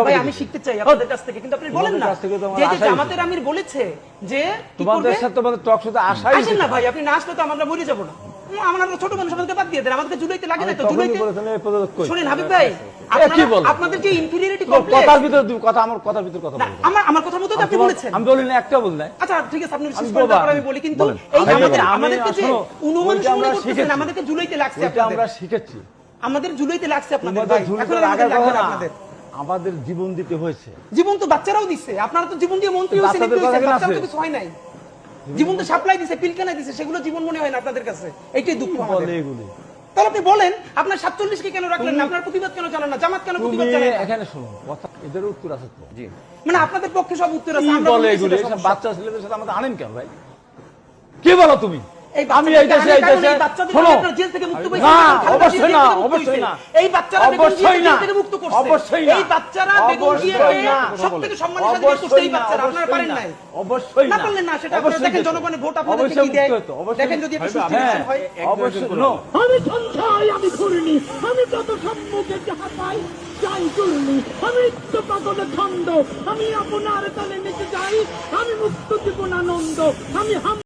ভাই আমি শিখতে চাই আপনাদের কাছ থেকে, কিন্তু আপনি বলেন না যে জামাতের আমির বলেছে যে তোমাদের সাথে তোমাদের টক শুধু আশাই আসেন না ভাই, আপনি না আসলে তো আমরা মরে যাব না। আমরা ছোট মানুষ, আমাদেরকে বাদ দিয়ে দেন, আমাদেরকে জুলাইতে লাগে না তো। জুলাইতে শুনেন হাবিব ভাই, আপনাদের যে ইনফিরিয়রিটি কমপ্লেক্স, কথার ভিতর কথা, আমার কথার ভিতর কথা বলবেন, আমার কথার মতো আপনি বলেছেন, আমি বলি না, একটা বল না। আচ্ছা ঠিক আছে, আপনি শেষ করেন, তারপর আমি বলি। কিন্তু এই আমাদেরকে যে অনুমান শুনে করতেছেন, আমাদেরকে জুলাইতে লাগছে, এটা আমরা শিখেছি, আমাদের জুলাইতে লাগছে আপনাদের ভাই। এখন আমাদের লাগবে না, আপনাদের আমাদের জীবন দিতে হয়েছে। জীবন তো বাচ্চারাও দিচ্ছে, আপনারা তো জীবন দিয়ে মন্ত্রী হয়েছেন, বাচ্চারা তো কিছু হয় নাই। জীবন তো সাপ্লাই দিছে, পিলকানা দিছে, সেগুলো জীবন মনে হয় না আপনাদের কাছে। এইটাই দুঃখ আমাদের। তাহলে আপনি বলেন, আপনার 47 কে কেন রাখলেন না? আপনার প্রতিবাদ কেন জানান না? জামাত কেন প্রতিবাদ জানায় না? এখানে শুনুন, কথা এদের উত্তর আছে তো। জি, মানে আপনাদের পক্ষে সব উত্তর আছে, আমরা বলে এগুলো সব বাচ্চা ছেলেদের সাথে আমাদের আনেন কেন ভাই? কি বলো তুমি? আমি এই দেশে শোনো, জেল থেকে মুক্ত পেয়েছে না, অবশ্যই না, অবশ্যই না, এই বাচ্চারা অবশ্যই না, থেকে মুক্ত করছে, অবশ্যই না, এই বাচ্চারা বেগম জিয়াকে সবথেকে সম্মানের সাথে করতে, এই বাচ্চারা আপনারা পারেন নাই, অবশ্যই না পারলেন না। সেটা আপনারা দেখেন, জনগণের ভোট আপনাদেরকে কি দেয় দেখেন, যদি একটু সুস্থ হয়। অবশ্যই নো, আমি সঞ্চয় আমি করিনি, আমি যত সম্মুখে যাহা পাই যাই করিনি, আমি তো পাগল ছন্দ, আমি আপনার তালে নিতে যাই, আমি মুক্ত জীবন আনন্দ, আমি